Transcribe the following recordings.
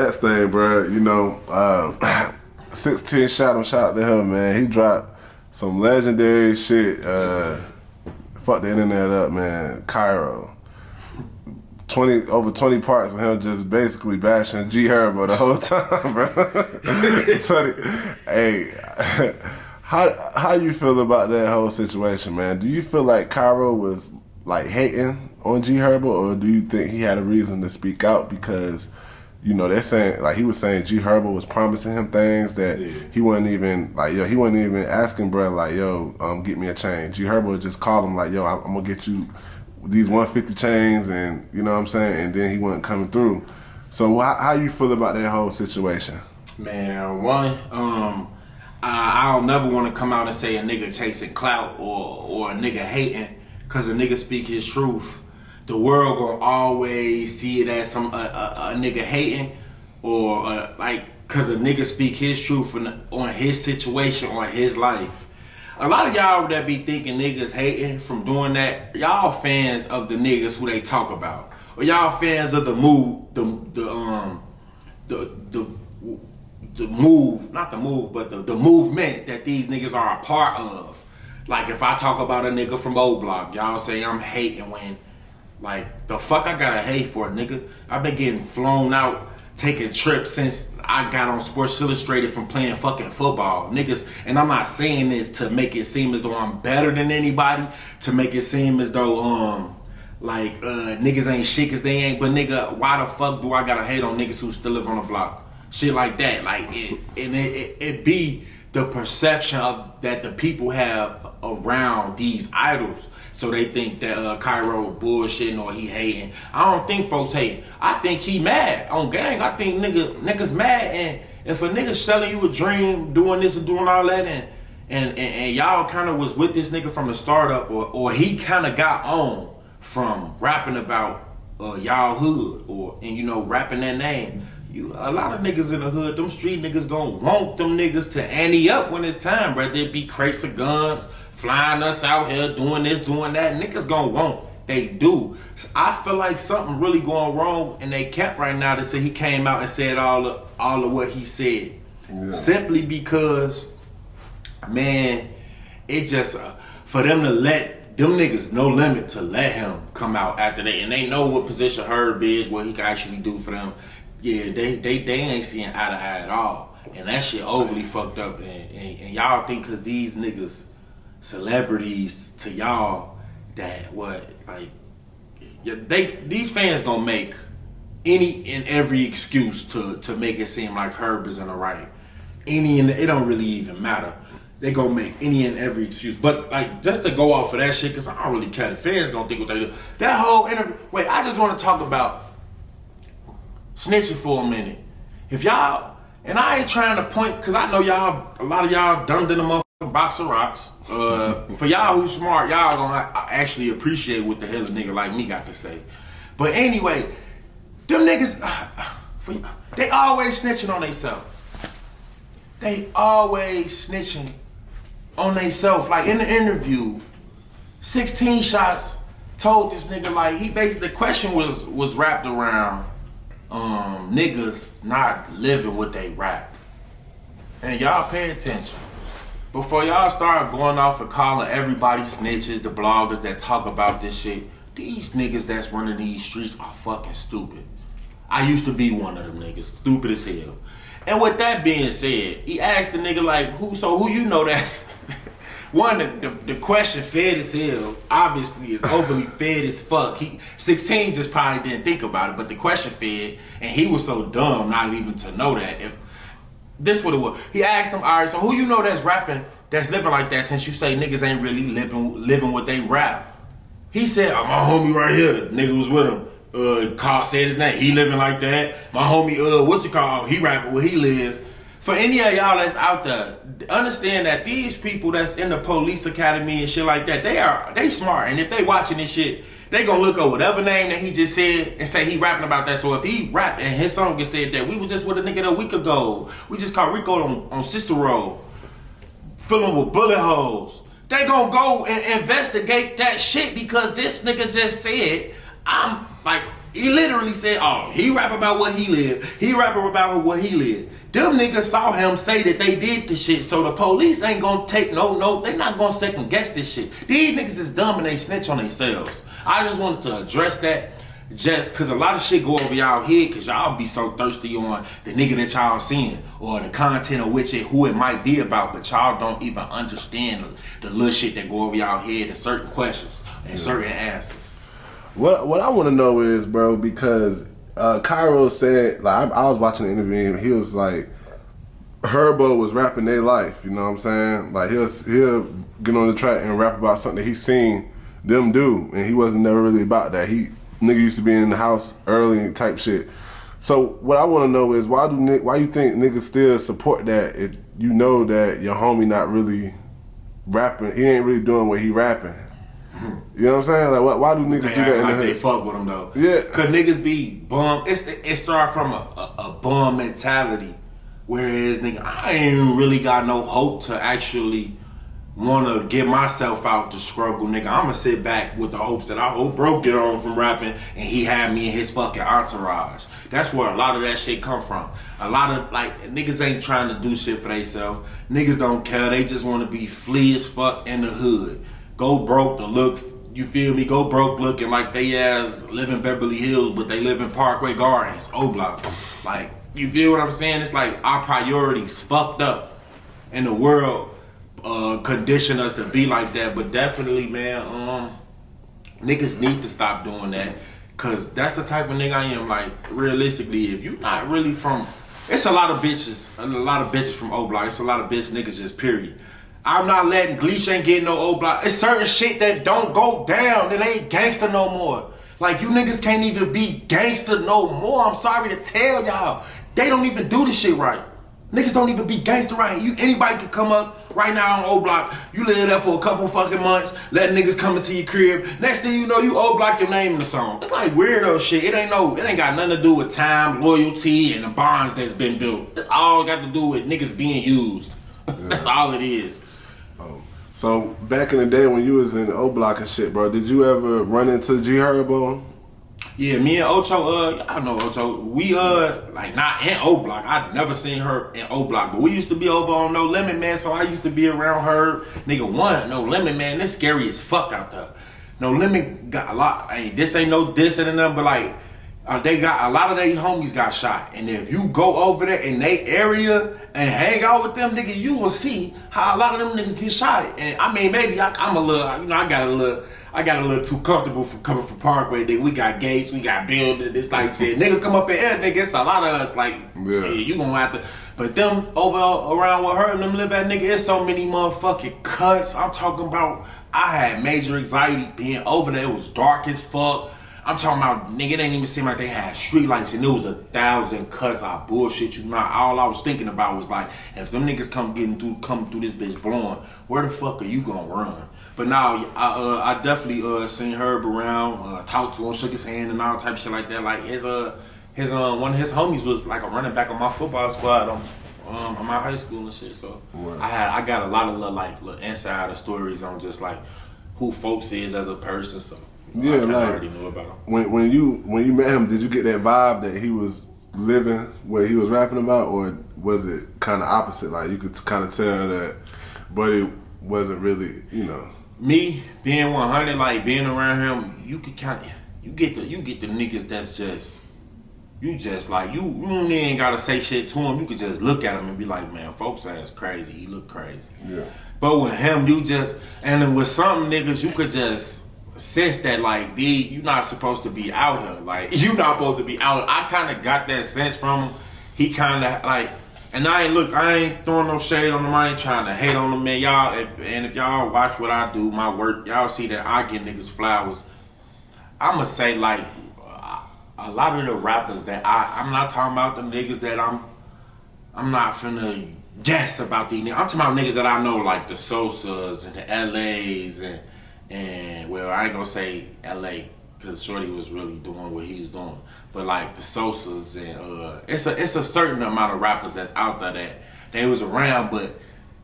next thing, bro, 16 shout out to him, man. He dropped some legendary shit. Fuck the internet up, man. Cairo. Over 20 parts of him just basically bashing Herbo the whole time, bro. 20. Hey, how you feel about that whole situation, man? Do you feel like Cairo was like hating on Herbo, or do you think he had a reason to speak out because, they're saying, like, he was saying Herbo was promising him things that he wasn't even, like, he wasn't even asking, bro, like, get me a chain. Herbo just called him, like, I'm gonna get you these 150 chains, and, you know what I'm saying, and then he wasn't coming through. So how you feel about that whole situation? Man, I don't never want to come out and say a nigga chasing clout or a nigga hating, cause a nigga speak his truth. The world gonna always see it as a nigga hating, or cause a nigga speak his truth on his situation or his life. A lot of y'all that be thinking niggas hating from doing that, y'all fans of the niggas who they talk about, or y'all fans of the move, the movement that these niggas are a part of. Like, if I talk about a nigga from O Block, y'all say I'm hating when, like, the fuck I gotta hate for, nigga? I've been getting flown out, taking trips since I got on Sports Illustrated from playing fucking football. Niggas, and I'm not saying this to make it seem as though I'm better than anybody, to make it seem as though, niggas ain't shit cause they ain't, but nigga, why the fuck do I gotta hate on niggas who still live on the block? Shit like that. Like, it be the perception of that the people have around these idols. So they think that Kyro bullshitting or he hating. I don't think folks hating. I think he mad on gang. I think niggas mad, and if a nigga selling you a dream, doing this and doing all that, and y'all kind of was with this nigga from the start up, or he kind of got on from rapping about y'all hood, and rapping that name. A lot of niggas in the hood, them street niggas gon' want them niggas to ante up when it's time, whether it be crates of guns, flying us out here, doing this, doing that. Niggas gon' want. They do. I feel like something really going wrong in they camp right now. That say he came out and said all of what he said. Yeah. Simply because, man, it just, for them to let them niggas no limit to let him come out after that. And they know what position Herb is, what he can actually do for them. Yeah, they ain't seeing eye to eye at all. And that shit overly fucked up. And y'all think because these niggas celebrities to y'all that these fans gonna make any and every excuse to make it seem like Herb is in the right. It don't really even matter. They gonna make any and every excuse. But like, just to go off of that shit, cause I don't really care. The fans gonna think what they do. That whole interview. Wait, I just want to talk about snitching for a minute. If y'all, and I ain't trying to point, cause I know y'all, a lot of y'all dumbed in the motherfucking box of rocks. For y'all who's smart, y'all gonna actually appreciate what the hell a nigga like me got to say. But anyway, them niggas, they always snitching on themselves. They always snitching on themselves. Like in the interview, 16 shots told this nigga, like, he basically, the question was wrapped around niggas not living what they rap. And y'all pay attention. Before y'all start going off and calling everybody snitches, the bloggers that talk about this shit, these niggas that's running these streets are fucking stupid. I used to be one of them niggas, stupid as hell. And with that being said, he asked the nigga, like, who you know that's... One, the question fed as hell, obviously, is overly fed as fuck. 16 just probably didn't think about it, but the question fed, and he was so dumb not even to know that. If this what it was. He asked him, all right, so who you know that's rapping, that's living like that, since you say niggas ain't really living what they rap? He said, my homie right here, nigga was with him. Carl said his name, he living like that. My homie, what's he called? He rapping where he live. For any of y'all that's out there, understand that these people that's in the police academy and shit like that, they smart. And if they watching this shit, they gonna look up whatever name that he just said and say he rapping about that. So if he rap and his song gets said that, we were just with a nigga a week ago. We just caught Rico on Cicero, filling with bullet holes. They gonna go and investigate that shit because this nigga just said, I'm like, He literally said, oh, he rap about what he lived. He rap about what he lived. Them niggas saw him say that they did this shit, so the police ain't gonna take no, they not gonna second guess this shit. These niggas is dumb and they snitch on themselves. I just wanted to address that just cause a lot of shit go over y'all head cause y'all be so thirsty on the nigga that y'all seeing or the content of which who it might be about, but y'all don't even understand the little shit that go over y'all head and certain questions and certain answers. What I want to know is, bro, because Cairo said, like, I was watching the interview and he was like, Herbo was rapping their life, you know what I'm saying? Like, he'll get on the track and rap about something that he seen them do, and he wasn't never really about that. Nigga used to be in the house early type shit. So what I want to know is, why you think niggas still support that if you know that your homie not really rapping, he ain't really doing what he rapping? You know what I'm saying? Like, why do niggas do that in the hood? They fuck with him though. Yeah. Cause niggas be bum. It start from a bum mentality. Whereas nigga, I ain't really got no hope to actually wanna get myself out to struggle, nigga. I'ma sit back with the hopes that I hope bro get on from rapping and he had me in his fucking entourage. That's where a lot of that shit come from. A lot of, like, niggas ain't trying to do shit for themselves. Niggas don't care. They just wanna be flea as fuck in the hood. Go broke to look, you feel me? Go broke looking like they ass live in Beverly Hills, but they live in Parkway Gardens, O-Block. Like, you feel what I'm saying? It's like our priorities fucked up, and the world condition us to be like that. But definitely, man, niggas need to stop doing that, cause that's the type of nigga I am. Like, realistically, if you not really from, it's a lot of bitches from O-Block. It's a lot of bitch niggas just period. I'm not letting Gleesh ain't getting no O-Block. It's certain shit that don't go down. It ain't gangster no more. Like, you niggas can't even be gangster no more. I'm sorry to tell y'all. They don't even do this shit right. Niggas don't even be gangster right. Anybody can come up right now on O-Block. You live there for a couple fucking months, let niggas come into your crib. Next thing you know, you O-Block your name in the song. It's like weirdo shit. It ain't got nothing to do with time, loyalty, and the bonds that's been built. It's all got to do with niggas being used. Yeah. That's all it is. So back in the day when you was in O-Block and shit, bro, did you ever run into Gherbo? Yeah, me and Ocho, I know Ocho. We like not in O-Block. I never seen her in O-Block, but we used to be over on No Limit, man. So I used to be around her. Nigga, No Limit, man. This scary as fuck out there. No Limit got a lot. This ain't no dissing and nothing, but like they got a lot of their homies got shot. And if you go over there in their area and hang out with them, nigga, you will see how a lot of them niggas get shot. And I mean, maybe I'm a little, you know, I got a little too comfortable from coming from Parkway. Nigga, we got gates, we got buildings. It's like shit. Nigga, come up in here, nigga. It's a lot of us. Like, shit, you gonna have to. But them over around with her and them live at, nigga, it's so many motherfucking cuts. I'm talking about. I had major anxiety being over there. It was dark as fuck. I'm talking about, nigga, it ain't even seem like they had street lights and it was 1,000 cuts. I bullshit you not. All I was thinking about was like, if them niggas come through this bitch blowing, where the fuck are you gonna run? But now, I definitely seen Herb around, talked to him, shook his hand and all type of shit like that. Like his one of his homies was like a running back on my football squad on my high school and shit. So wow. I got a lot of little insider stories on just like who folks is as a person. So yeah, I like already knew about him. When you met him, did you get that vibe that he was living what he was rapping about, or was it kind of opposite? Like you could kind of tell that, but it wasn't really, you know. Me being 100, like being around him, you could kind of you get the niggas that's just you ain't gotta say shit to him. You could just look at him and be like, man, folks ass crazy. He look crazy. Yeah. But with him, and then with some niggas, you could just sense that like, you're not supposed to be out here. Like, you not supposed to be out. I kind of got that sense from him. He kind of like, and I ain't throwing no shade on him. I ain't trying to hate on him, man. Y'all, if y'all watch what I do, my work, y'all see that I give niggas flowers. I'ma say like, a lot of the rappers that I'm not talking about the niggas that I'm not finna guess about these niggas. I'm talking about niggas that I know, like the Sosas and the LAs and well, I ain't gonna say LA because Shorty was really doing what he was doing, but like the Sosas and it's a certain amount of rappers that's out there that they was around, but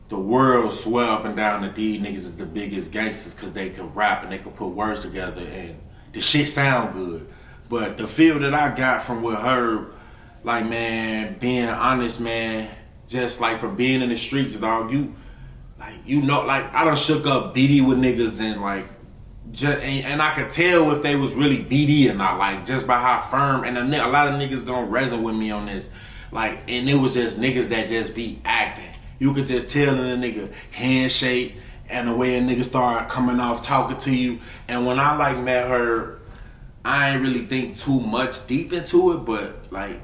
the world swear up and down that these niggas is the biggest gangsters because they could rap and they could put words together and the shit sound good. But the feel that I got from with her, like, man, being honest, man, just like from being in the streets, dog, you know, like I done shook up BD with niggas and like, and I could tell if they was really BD or not, like just by how firm. And a lot of niggas gonna resonate with me on this, like, and it was just niggas that just be acting. You could just tell in a nigga handshake and the way a nigga start coming off talking to you. And when I like met her, I ain't really think too much deep into it, but like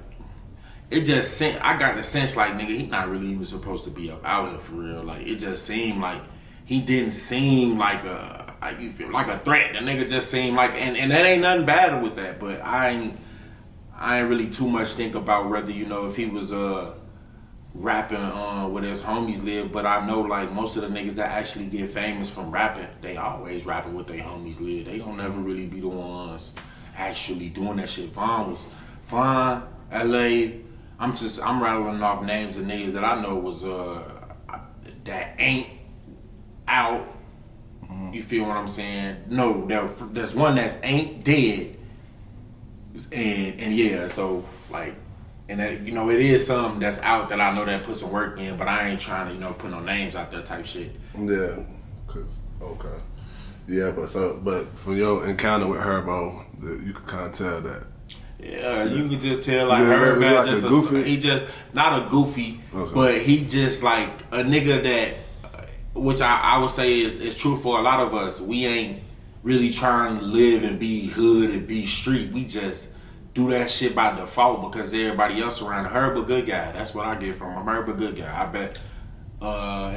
it just I got the sense like, nigga, he not really even supposed to be up out here for real. Like it just seemed like he didn't seem like you feel like a threat. The nigga just seemed like, and that ain't nothing bad with that. But I ain't really too much think about whether, you know, if he was rapping where his homies live. But I know like most of the niggas that actually get famous from rapping, they always rapping with their homies live. They don't never really be the ones actually doing that shit. Vaughn, LA. I'm rattling off names of niggas that I know was that ain't out. You feel what I'm saying? No, there's one that's ain't dead. And yeah, so like, and that, you know, it is some that's out that I know that put some work in, but I ain't trying to, you know, put no names out there type shit. Yeah, okay. Yeah, but from your encounter with Herbo, you could kind of tell that. Yeah, you can just tell like Herbo, man, like just he just not a goofy, okay, but he just like a nigga that, which I would say is true for a lot of us. We ain't really trying to live and be hood and be street. We just do that shit by default because everybody else around. Herbo good guy. That's what I get from him. Herbo good guy. I bet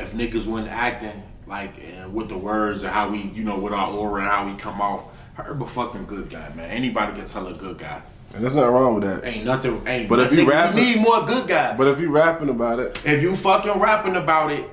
if niggas wasn't acting like with the words and how we, you know, with our aura and how we come off, Herbo fucking good guy, man. Anybody can tell a good guy. And there's nothing wrong with that. Ain't nothing. But if you rapping, you need more good guys. But if you rapping about it, if you fucking rapping about it,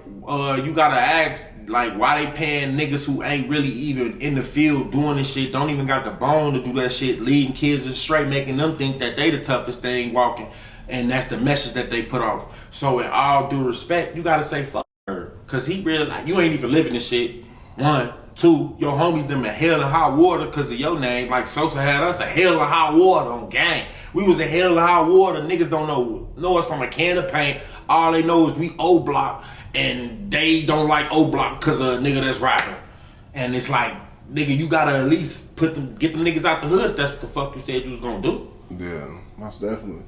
you gotta ask like why they paying niggas who ain't really even in the field doing this shit, don't even got the bone to do that shit, leading kids astray, making them think that they the toughest thing walking, and that's the message that they put off. So in all due respect, you gotta say fuck her, cause he really like you ain't even living this shit. 1, 2, your homies them in hell and high water because of your name. Like Sosa had us a hell of high water on gang. We was a hell of high water. Niggas don't know us from a can of paint. All they know is we O Block, and they don't like O Block because of a nigga that's rapping. And it's like, nigga, you gotta at least get the niggas out the hood if that's what the fuck you said you was gonna do. Yeah, most definitely.